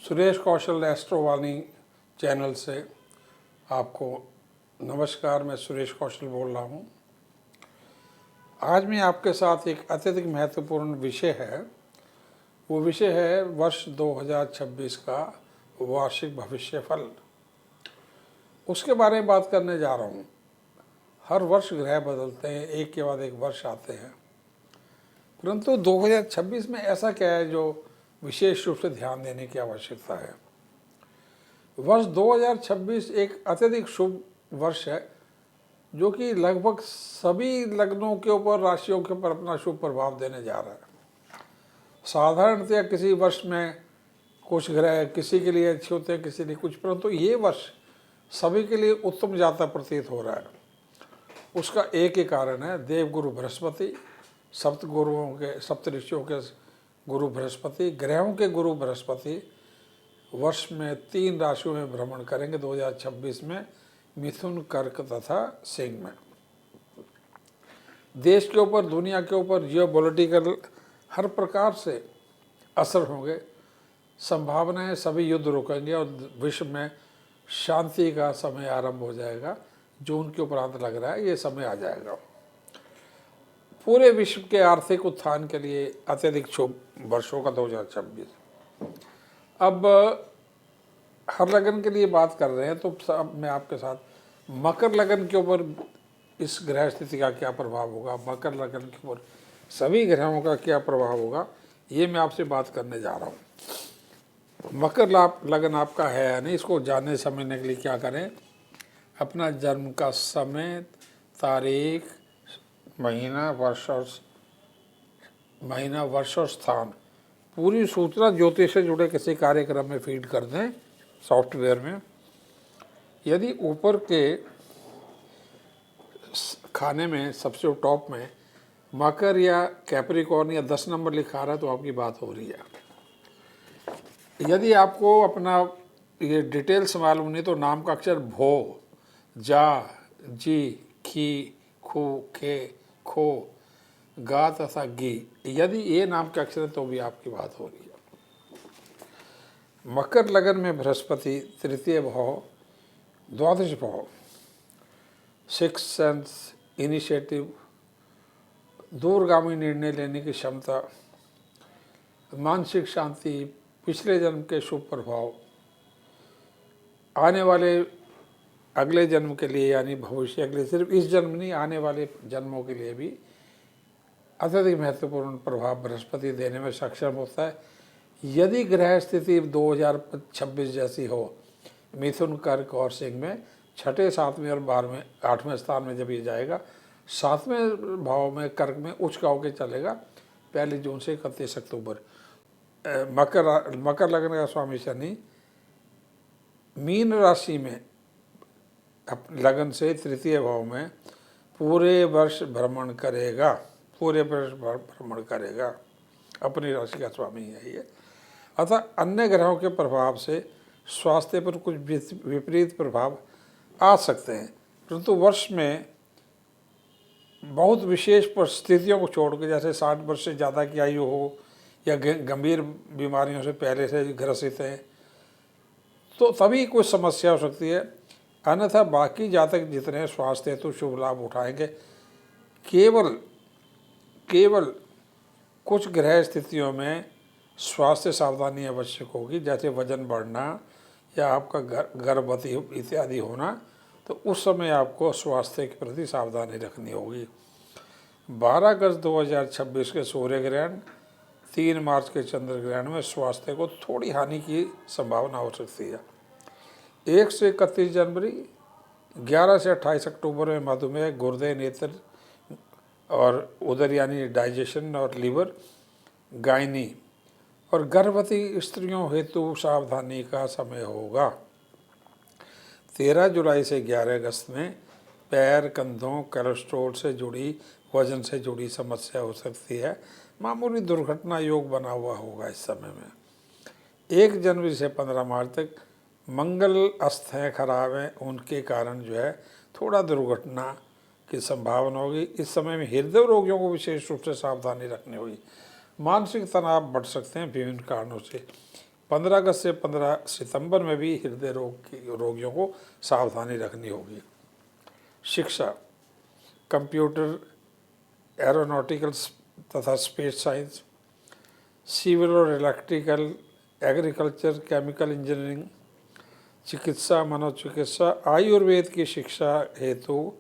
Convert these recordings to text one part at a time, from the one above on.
सुरेश कौशल Astrovani channel से आपको नमस्कार। मैं सुरेश कौशल बोल रहा हूँ। आज मैं आपके साथ एक अत्यधिक महत्वपूर्ण विषय है, वो विषय है वर्ष 2026 का वार्षिक भविष्यफल। उसके बारे में बात करने जा रहा हूँ। हर वर्ष ग्रह बदलते हैं, एक के बाद एक वर्ष आते हैं, परंतु 2026 में ऐसा क्या है जो विशेष रूप से ध्यान देने की आवश्यकता है। वर्ष 2026 एक अत्यधिक शुभ वर्ष है जो कि लगभग सभी लग्नों के ऊपर, राशियों के ऊपर अपना शुभ प्रभाव देने जा रहा है। साधारणतया किसी वर्ष में कुछ ग्रह किसी के लिए अच्छे होते हैं, किसी लिए कुछ, परंतु ये वर्ष सभी के लिए उत्तम जाता प्रतीत हो रहा है। उसका एक ही कारण है, देवगुरु बृहस्पति, सप्त गुरुओं के, सप्त ऋषियों के गुरु बृहस्पति, ग्रहों के गुरु बृहस्पति वर्ष में 3 राशियों में भ्रमण करेंगे 2026 में, मिथुन, कर्क तथा सिंह में। देश के ऊपर, दुनिया के ऊपर जियोपॉलिटिकल हर प्रकार से असर होंगे। संभावनाएं सभी युद्ध रुकेंगे और विश्व में शांति का समय आरंभ हो जाएगा। जून के उपरांत लग रहा है ये समय आ जाएगा। पूरे विश्व के आर्थिक उत्थान के लिए अत्यधिक शुभ वर्षों का 2026। अब हर लगन के लिए बात कर रहे हैं, तो मैं आपके साथ मकर लगन के ऊपर इस ग्रह स्थिति का क्या प्रभाव होगा, मकर लगन के ऊपर सभी ग्रहों का क्या प्रभाव होगा, ये मैं आपसे बात करने जा रहा हूँ। मकर लगन आपका है या नहीं, इसको जानने समझने के लिए क्या करें, अपना जन्म का समय, तारीख, महीना, वर्ष और स्थान, पूरी सूचना ज्योतिष से जुड़े किसी कार्यक्रम में फीड कर दें सॉफ्टवेयर में। यदि ऊपर के खाने में सबसे टॉप में मकर या कैप्रिकॉर्न या 10 नंबर लिखा रहा है तो आपकी बात हो रही है। यदि आपको अपना ये डिटेल्स मालूम नहीं तो नाम का अक्षर भो, जा, जी, खी, खू, खे, खो, गा तथा गी, यदि ये नाम के अक्षर है तो भी आपकी बात हो रही है। मकर लगन में बृहस्पति तृतीय भाव, द्वादश भाव, सिक्स सेंस, इनिशिएटिव, दूरगामी निर्णय लेने की क्षमता, मानसिक शांति, पिछले जन्म के शुभ प्रभाव, आने वाले अगले जन्म के लिए यानी भविष्य के लिए, सिर्फ इस जन्म नहीं आने वाले जन्मों के लिए भी अत्यधिक महत्वपूर्ण प्रभाव बृहस्पति देने में सक्षम होता है। यदि ग्रह स्थिति 2026 जैसी हो, मिथुन, कर्क और सिंह में, छठे, 7वें और 12वें, 8वें स्थान में जब ये जाएगा, 7वें भाव में कर्क में उच्च का होकर चलेगा 1 जून से 31 अक्टूबर। मकर लगन का स्वामी शनि मीन राशि में लगन से तृतीय भाव में पूरे वर्ष भ्रमण करेगा, अपनी राशि का स्वामी है ये। अतः अन्य ग्रहों के प्रभाव से स्वास्थ्य पर कुछ विपरीत प्रभाव आ सकते हैं, परंतु वर्ष में बहुत विशेष परिस्थितियों को छोड़कर, जैसे 60 वर्ष से ज़्यादा की आयु हो या गंभीर बीमारियों से पहले से ग्रसित हैं, तो तभी कोई समस्या हो सकती है। अन्यथा बाकी जातक जितने स्वास्थ्य हेतु शुभ लाभ उठाएंगे। केवल कुछ ग्रह स्थितियों में स्वास्थ्य सावधानी आवश्यक होगी, जैसे वजन बढ़ना या आपका गर्भवती इत्यादि होना, तो उस समय आपको स्वास्थ्य के प्रति सावधानी रखनी होगी। 12 अगस्त 2026 के सूर्य ग्रहण, 3 मार्च के चंद्र ग्रहण में स्वास्थ्य को थोड़ी हानि की संभावना हो सकती है। 1 से 31 जनवरी, 11 से 28 अक्टूबर में मधुमेह, गुर्दे, नेत्र और उदर यानी डाइजेशन और लीवर, गायनी और गर्भवती स्त्रियों हेतु सावधानी का समय होगा। 13 जुलाई से 11 अगस्त में पैर, कंधों, कोलेस्ट्रॉल से जुड़ी, वजन से जुड़ी समस्या हो सकती है। मामूली दुर्घटना योग बना हुआ होगा इस समय में। 1 जनवरी से 15 मार्च तक मंगल अस्त हैं, खराब हैं, उनके कारण जो है थोड़ा दुर्घटना की संभावना होगी। इस समय में हृदय रोगियों को विशेष रूप से सावधानी रखनी होगी। मानसिक तनाव बढ़ सकते हैं विभिन्न कारणों से। 15 अगस्त से 15 सितंबर में भी हृदय रोगियों को सावधानी रखनी होगी। शिक्षा, कंप्यूटर, एरोनॉटिकल्स तथा स्पेस साइंस, सिविल और इलेक्ट्रिकल, एग्रीकल्चर, केमिकल इंजीनियरिंग, चिकित्सा, मनोचिकित्सा, आयुर्वेद की शिक्षा हेतु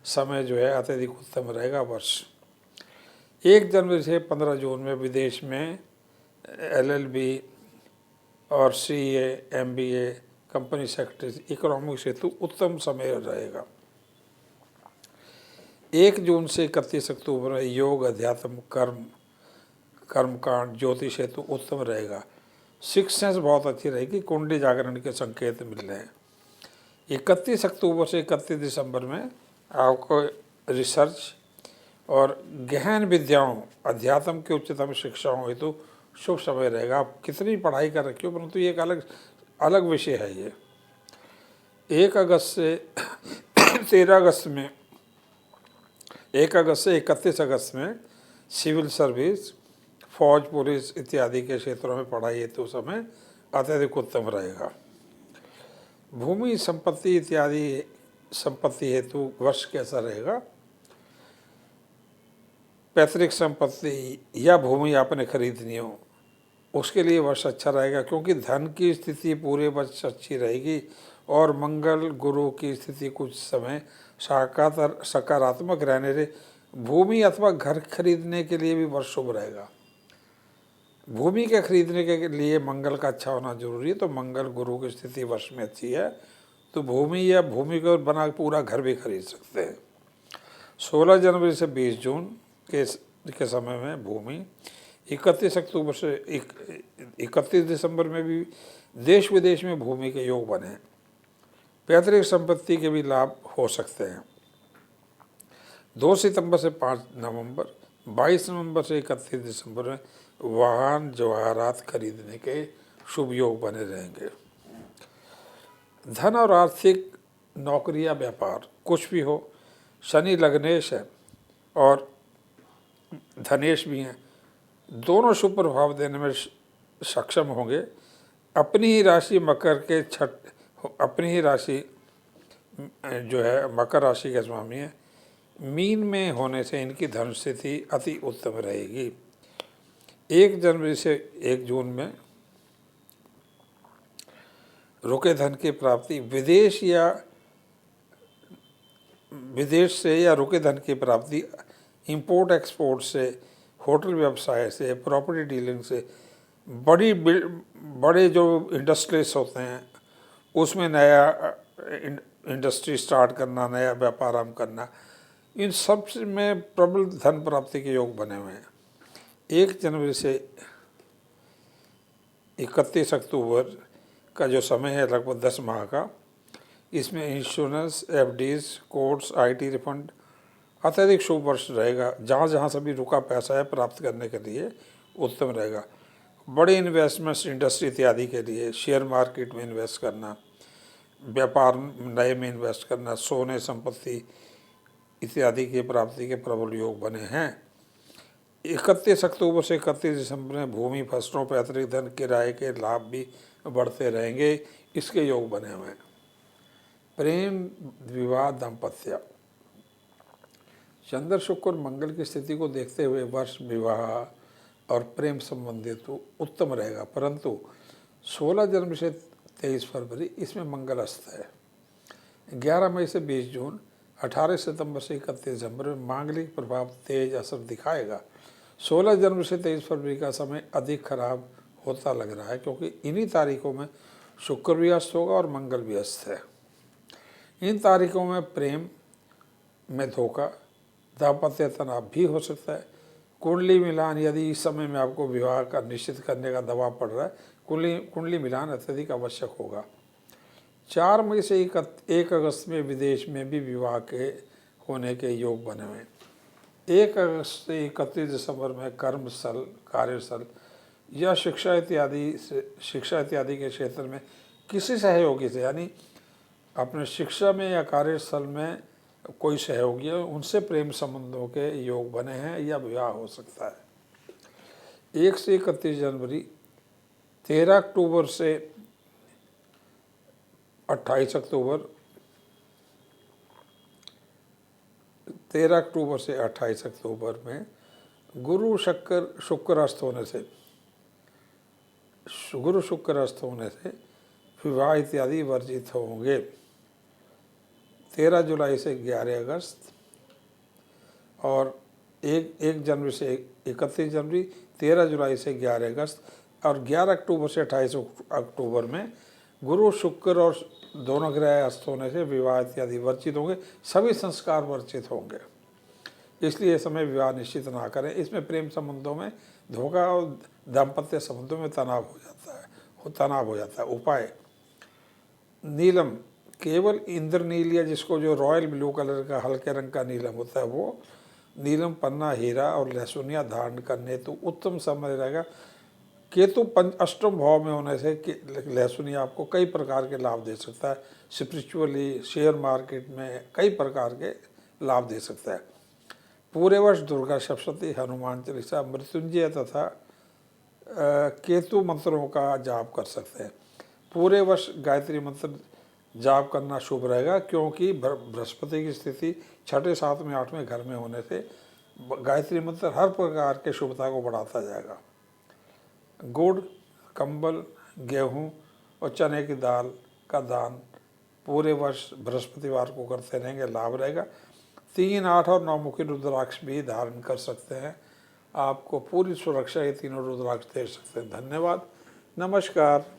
समय जो है अत्यधिक उत्तम रहेगा। वर्ष 1 जनवरी से 15 जून में विदेश में LLB और CA, MBA, company secretary, economics हेतु उत्तम समय रहेगा। 1 जून से 31 अक्टूबर में योग, अध्यात्म, कर्मकांड, ज्योतिष हेतु उत्तम रहेगा। सिक्स सेंस बहुत अच्छी रहेगी, कुंडली जागरण के संकेत मिल रहे हैं। 31 अक्टूबर से 31 दिसंबर में आपको रिसर्च और गहन विद्याओं, अध्यात्म की उच्चतम शिक्षाओं हेतु शुभ समय रहेगा। आप कितनी पढ़ाई कर रखी हो, परंतु ये एक अलग विषय है। ये 1 अगस्त से 13 अगस्त में 1 अगस्त से 31 अगस्त में सिविल सर्विस, फौज, पुलिस इत्यादि के क्षेत्रों में पढ़ाई हेतु समय अत्यधिक उत्तम रहेगा। भूमि, संपत्ति इत्यादि संपत्ति हेतु वर्ष कैसा रहेगा? पैतृक संपत्ति या भूमि आपने खरीदनी हो, उसके लिए वर्ष अच्छा रहेगा, क्योंकि धन की स्थिति पूरे वर्ष अच्छी रहेगी और मंगल गुरु की स्थिति कुछ समय सकारात्मक रहने से भूमि अथवा घर खरीदने के लिए भी वर्ष शुभ रहेगा। भूमि के खरीदने के लिए मंगल का अच्छा होना जरूरी है, तो मंगल गुरु की स्थिति वर्ष में अच्छी है, तो भूमि या भूमि को बना पूरा घर भी खरीद सकते हैं। 16 जनवरी से 20 जून के समय में भूमि, 31 अक्टूबर से 31 दिसंबर में भी देश विदेश में भूमि के योग बने हैं। पैतृक संपत्ति के भी लाभ हो सकते हैं। 2 सितंबर से 5 नवंबर, 22 नवंबर से 31 दिसंबर में वाहन जवाहरात खरीदने के शुभ योग बने रहेंगे। धन और आर्थिक, नौकरी या व्यापार कुछ भी हो, शनि लग्नेश है और धनेश भी हैं, दोनों शुभ प्रभाव देने में सक्षम होंगे। अपनी ही राशि मकर के अपनी ही राशि जो है मकर राशि के स्वामी है, मीन में होने से इनकी धन स्थिति अति उत्तम रहेगी। 1 जनवरी से 1 जून में रुके धन की प्राप्ति, विदेश से या रुके धन की प्राप्ति, इंपोर्ट एक्सपोर्ट से, होटल व्यवसाय से, प्रॉपर्टी डीलिंग से, बड़े जो इंडस्ट्रीज होते हैं उसमें नया इंडस्ट्री स्टार्ट करना, नया व्यापार आरंभ करना, इन सब में प्रबल धन प्राप्ति के योग बने हुए हैं। 1 जनवरी से 31 अक्टूबर का जो समय है लगभग 10 माह का, इसमें insurance, FDs, courts, IT refund अत्यधिक शुभ वर्ष रहेगा। जहाँ जहाँ सभी रुका पैसा है प्राप्त करने के लिए उत्तम रहेगा। बड़े इन्वेस्टमेंट्स, इंडस्ट्री इत्यादि के लिए, शेयर मार्केट में इन्वेस्ट करना, व्यापार नए में इन्वेस्ट करना, सोने संपत्ति इत्यादि की प्राप्ति के प्रबल योग बने हैं। 31 अक्टूबर से 31 दिसंबर में भूमि, फसलों, पैतृक धन, किराए के लाभ भी बढ़ते रहेंगे, इसके योग बने हुए हैं। प्रेम, विवाह, दाम्पत्य, चंद्र, शुक्र, मंगल की स्थिति को देखते हुए वर्ष विवाह और प्रेम संबंधित तो उत्तम रहेगा, परंतु 16 जनवरी से 23 फरवरी इसमें मंगल अस्त है। 11 मई से 20 जून, 18 सितंबर से 31 दिसंबर में मांगलिक प्रभाव तेज असर दिखाएगा। 16 जनवरी से 23 फरवरी का समय अधिक खराब होता लग रहा है, क्योंकि इन्हीं तारीखों में शुक्र भी अस्त होगा और मंगल भी अस्त है। इन तारीखों में प्रेम में धोखा, दाम्पत्य तनाव भी हो सकता है। कुंडली मिलान, यदि इस समय में आपको विवाह का निश्चित करने का दबाव पड़ रहा है, कुंडली मिलान अत्यधिक आवश्यक होगा। 4 मई से 1 अगस्त में विदेश में भी विवाह के होने के योग बने हुए हैं। 1 अगस्त से 31 दिसंबर में कर्मस्थल, कार्यस्थल या शिक्षा इत्यादि के क्षेत्र में किसी सहयोगी से, यानी अपने शिक्षा में या कार्यस्थल में कोई सहयोगी है, उनसे प्रेम संबंधों के योग बने हैं या विवाह हो सकता है। 1 से 31 जनवरी 13 अक्टूबर से 28 अक्टूबर 13 अक्टूबर से 28 अक्टूबर में गुरु शुक्र अस्त होने से विवाह इत्यादि वर्जित होंगे। 13 जुलाई से 11 अगस्त और 1 जनवरी से 31 जनवरी, 13 जुलाई से 11 अगस्त और 11 अक्टूबर से 28 अक्टूबर में गुरु शुक्र और दोनों ग्रह अस्त होने से विवाह इत्यादि वर्जित होंगे, सभी संस्कार वर्जित होंगे। इसलिए इस समय विवाह निश्चित ना करें। इसमें प्रेम संबंधों में धोखा और दाम्पत्य संबंधों में तनाव हो जाता है। उपाय: नीलम, केवल इंद्रनील या जिसको जो रॉयल ब्लू कलर का हल्के रंग का नीलम होता है वो नीलम, पन्ना, हीरा और लहसुनिया धारण करने तो उत्तम समय रहेगा। केतु अष्टम भाव में होने से लहसुनिया आपको कई प्रकार के लाभ दे सकता है। स्पिरिचुअली, शेयर मार्केट में कई प्रकार के लाभ दे सकता है। पूरे वर्ष दुर्गा सप्तशती, हनुमान चालीसा, मृत्युंजय तथा केतु मंत्रों का जाप कर सकते हैं। पूरे वर्ष गायत्री मंत्र जाप करना शुभ रहेगा, क्योंकि बृहस्पति की स्थिति 6, 7, 8वें घर में होने से गायत्री मंत्र हर प्रकार के शुभता को बढ़ाता जाएगा। गुड़, कंबल, गेहूं और चने की दाल का दान पूरे वर्ष बृहस्पतिवार को करते रहेंगे, लाभ रहेगा। 3, 8 और 9 मुखी रुद्राक्ष भी धारण कर सकते हैं। आपको पूरी सुरक्षा ये तीनों रुद्राक्ष दे सकते हैं। धन्यवाद, नमस्कार।